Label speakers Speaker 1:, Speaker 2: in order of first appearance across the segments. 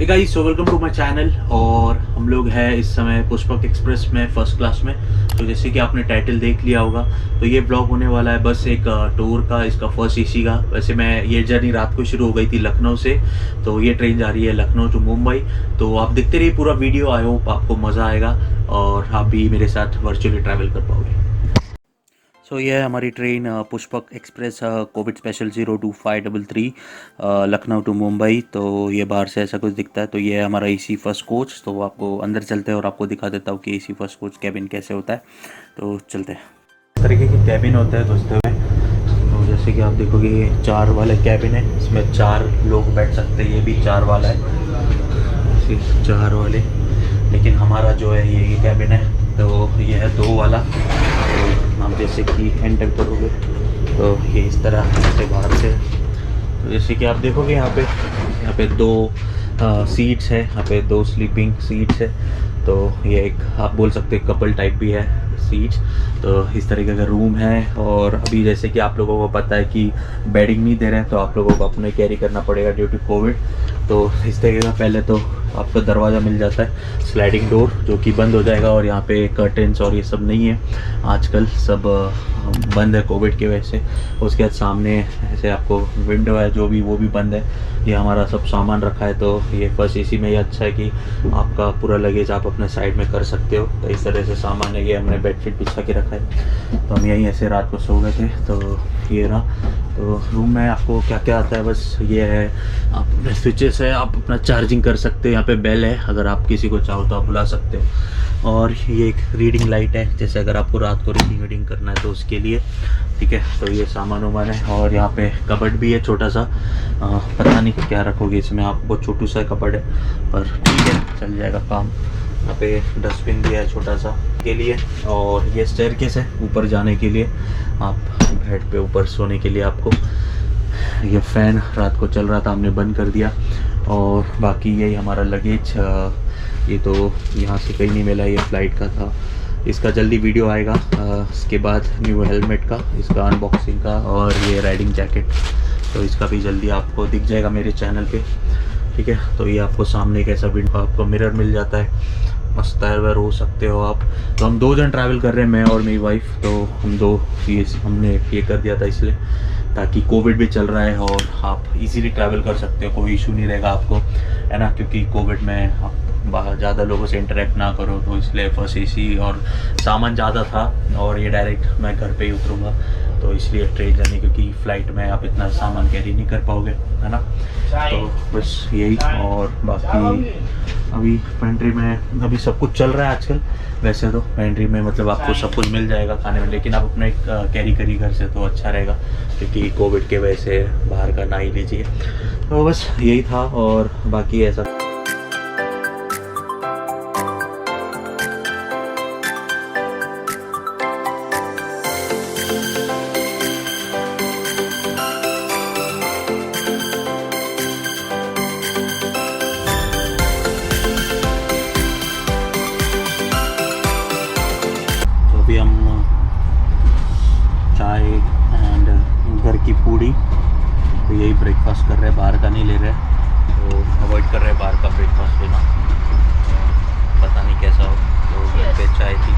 Speaker 1: Hey guys, so welcome to my channel. और हम लोग हैं इस समय पुष्पक एक्सप्रेस में फर्स्ट क्लास में। तो जैसे कि आपने टाइटल देख लिया होगा, तो ये ब्लॉग होने वाला है बस एक टूर का, इसका फर्स्ट एसी का। वैसे मैं ये जर्नी रात को शुरू हो गई थी लखनऊ से, तो ये ट्रेन जा रही है लखनऊ टू मुंबई। तो आप देखते रहिए पूरा वीडियो, आई होप आपको मज़ा आएगा और आप भी मेरे साथ वर्चुअली ट्रैवल कर पाओगे। सो ये है हमारी train Pushpak express covid special 02533 Lucknow to Mumbai. तो ये बाहर से ऐसा कुछ दिखता है। तो ये है हमारा एसी फर्स्ट कोच। तो आपको अंदर चलते हैं और आपको दिखा देता हूँ कि एसी फर्स्ट कोच कैबिन कैसे होता है। तो चलते हैं। इस तरीके की कैबिन होता है दोस्तों में। तो जैसे कि आप देखोगे ये 4 वाला कैबिन है, इसमें 4 लोग बैठ सकते हैं। ये भी 4 वाला है, 4 वाले। लेकिन हमारा जो है ये कैबिन है, तो ये है 2 वाला। तो आप जैसे कि एंटर करोगे तो ये इस तरह से बाहर से, तो जैसे कि आप देखोगे यहाँ पे 2 सीट्स है, यहाँ पे 2 स्लीपिंग सीट्स है। तो ये एक आप बोल सकते हैं कपल टाइप भी है सीट्स। तो इस तरीके का रूम है। और अभी जैसे कि आप लोगों को पता है कि बेडिंग नहीं दे रहे हैं, तो आप लोगों को अपने कैरी करना पड़ेगा ड्यू टू कोविड। तो इस तरीके का पहले तो आपको दरवाज़ा मिल जाता है, स्लाइडिंग डोर, जो कि बंद हो जाएगा। और यहाँ पे कर्टेंस और ये सब नहीं है आजकल, सब बंद है कोविड की वजह से। उसके बाद सामने ऐसे आपको विंडो है, जो भी वो भी बंद है। ये हमारा सब सामान रखा है। तो ये फर्स्ट एसी में ये अच्छा है कि आपका पूरा लगेज आप अपने साइड में कर सकते हो। तो इस तरह से सामान है। ये हमने बेडशीट बिछा के रखा है। तो हम यहीं ऐसे रात को सो गए थे। तो ये रहा। तो रूम में आपको क्या क्या आता है, बस ये है, आप अपने स्विचेस है, आप अपना चार्जिंग कर सकते हो। यहाँ पे बेल है, अगर आप किसी को चाहो तो आप बुला सकते हो। और ये एक रीडिंग लाइट है, जैसे अगर आपको रात को रीडिंग करना है तो उसके लिए, ठीक है। तो ये सामान वामान है। और यहाँ पे कबर्ड भी है छोटा सा, पता नहीं क्या रखोगे इसमें आप, बहुत छोटू सा कबर्ड है, पर ठीक है, चल जाएगा काम। यहाँ पे डस्टबिन भी है छोटा सा के लिए। और ये स्टेयरकेस है ऊपर जाने के लिए, आप बेड पे ऊपर सोने के लिए आपको। ये फ़ैन रात को चल रहा था, हमने बंद कर दिया। और बाकी यही हमारा लगेज। ये तो यहाँ से कहीं नहीं मिला, ये फ़्लाइट का था। इसका जल्दी वीडियो आएगा। इसके बाद न्यू हेलमेट का, इसका अनबॉक्सिंग का, और ये राइडिंग जैकेट, तो इसका भी जल्दी आपको दिख जाएगा मेरे चैनल पे, ठीक है। तो ये आपको सामने कैसा विंडो, आपको मिरर मिल जाता है, मस्त टायर हो सकते हो आप। तो हम 2 जन ट्रैवल कर रहे हैं, मैं और मेरी वाइफ। तो हम 2 ये हमने ये कर दिया था इसलिए, ताकि कोविड भी चल रहा है और आप इजीली ट्रैवल कर सकते हो, कोई इशू नहीं रहेगा आपको, है ना। क्योंकि कोविड में आप बाहर ज़्यादा लोगों से इंटरेक्ट ना करो, तो इसलिए फर्स्ट एसी। और सामान ज़्यादा था, और ये डायरेक्ट मैं घर पे ही उतरूँगा, तो इसलिए ट्रेन जाने, क्योंकि फ़्लाइट में आप इतना सामान कैरी नहीं कर पाओगे, है ना। तो बस यही। और बाकी अभी पेंट्री में अभी सब कुछ चल रहा है आजकल। वैसे तो पेंट्री में मतलब आपको सब कुछ मिल जाएगा खाने में, लेकिन आप अपने कैरी करिए घर से तो अच्छा रहेगा, क्योंकि कोविड के वजह से बाहर का ना ही लीजिए। तो बस यही था। और बाकी ऐसा भी हम चाय एंड घर की पूड़ी, तो यही ब्रेकफास्ट कर रहे हैं, बाहर का नहीं ले रहे। तो अवॉइड कर रहे हैं बाहर का ब्रेकफास्ट लेना, पता नहीं कैसा हो। तो घर पे चाय थी,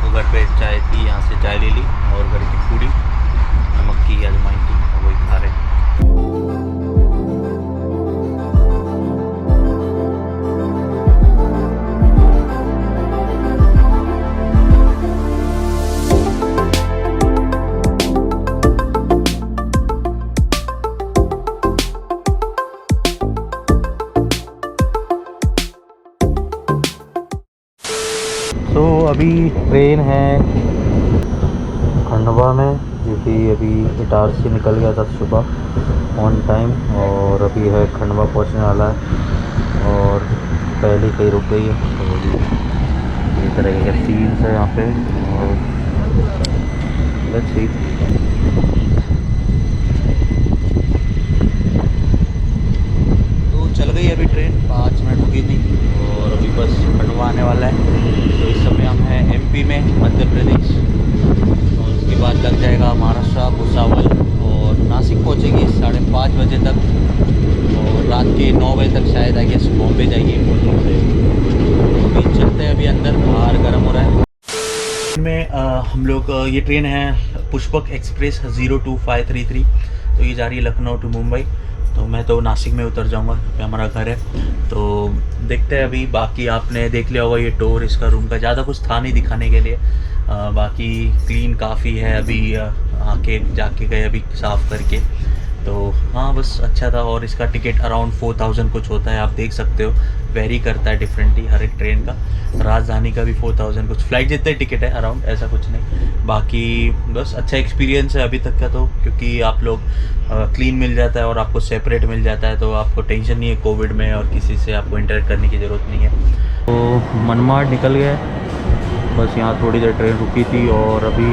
Speaker 1: तो घर पे चाय थी, यहाँ से चाय ले ली, और घर की पूड़ी नमक की अजवाइन की, वही खा रहे हैं। तो अभी ट्रेन है खंडवा में, जो कि अभी इटारसी निकल गया था सुबह ऑन टाइम, और अभी है खंडवा पहुंचने वाला है। और पहले कहीं रुक गई है। तो ये तरह के सीन्स है यहाँ पे। और लेट्स सी, तो चल गई अभी ट्रेन, 5 मिनट रुकी थी, और अभी बस खंडवा आने वाला है। तो इस समय हम हैं एमपी में, मध्य प्रदेश। और उसके बाद लग जाएगा महाराष्ट्र, भुसावल, और नासिक पहुंचेगी 5:30 बजे तक। और रात के 9 बजे तक शायद आई गेस बॉम्बे जाएगी। तो अभी चलते हैं, अभी अंदर बाहर गर्म हो रहा है। में हम लोग ये ट्रेन है पुष्पक एक्सप्रेस 02533। तो ये जा रही है लखनऊ टू मुंबई। तो मैं तो नासिक में उतर जाऊंगा, यहाँ पे हमारा घर है। तो देखते हैं अभी। बाकी आपने देख लिया होगा ये टूर इसका रूम का, ज़्यादा कुछ था नहीं दिखाने के लिए। बाकी क्लीन काफ़ी है। अभी आके जाके गए अभी साफ़ करके। तो हाँ बस अच्छा था। और इसका टिकट अराउंड 4000 कुछ होता है, आप देख सकते हो। वेरी करता है डिफरेंटली हर एक ट्रेन का। राजधानी का भी 4000 कुछ, फ्लाइट जितने टिकट है अराउंड, ऐसा कुछ नहीं। बाकी बस अच्छा एक्सपीरियंस है अभी तक का तो, क्योंकि आप लोग क्लीन मिल जाता है और आपको सेपरेट मिल जाता है। तो आपको टेंशन नहीं है कोविड में, और किसी से आपको इंटरेक्ट करने की ज़रूरत नहीं है। तो मनमाड निकल गए, बस यहाँ थोड़ी देर ट्रेन रुकी थी। और अभी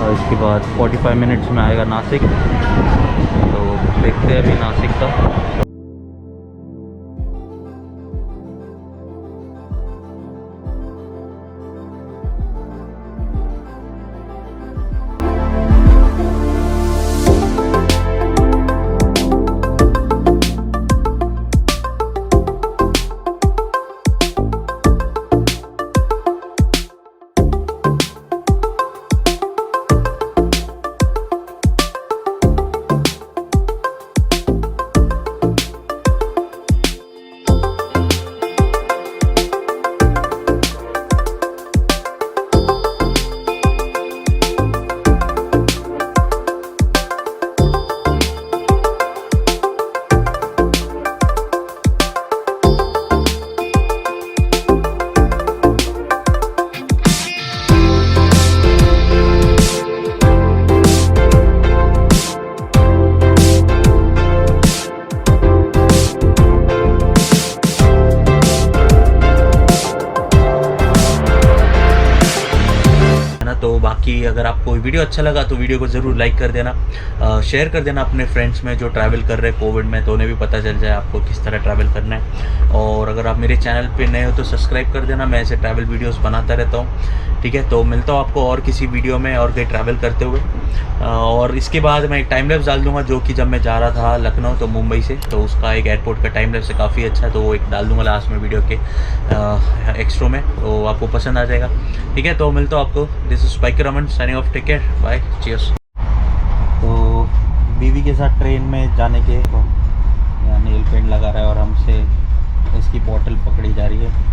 Speaker 1: इसके बाद 45 मिनट्स में आएगा नासिक। तो देखते हैं अभी नासिक का। तो बाकी अगर आपको वीडियो अच्छा लगा तो वीडियो को ज़रूर लाइक कर देना, शेयर कर देना अपने फ्रेंड्स में जो ट्रैवल कर रहे हैं कोविड में, तो उन्हें भी पता चल जाए आपको किस तरह ट्रैवल करना है। और अगर आप मेरे चैनल पे नए हो तो सब्सक्राइब कर देना, मैं ऐसे ट्रैवल वीडियोस बनाता रहता हूँ। ठीक है, तो मिलता हूँ आपको और किसी वीडियो में और कहीं ट्रैवल करते हुए। और इसके बाद मैं एक टाइम लैप्स डाल दूँगा, जो कि जब मैं जा रहा था लखनऊ तो मुंबई से, तो उसका एक एयरपोर्ट का टाइम लैप्स है काफ़ी अच्छा, तो वो एक डाल दूँगा लास्ट में वीडियो के एक्स्ट्रो में, तो आपको पसंद आ जाएगा। ठीक है, तो मिलता हूँ आपको। This is Spiker Raman signing off, take care, bye, cheers. तो बीवी के साथ ट्रेन में जाने के यहाँ नेल पेंट लगा रहा है और हमसे इसकी बोतल पकड़ी जा रही है।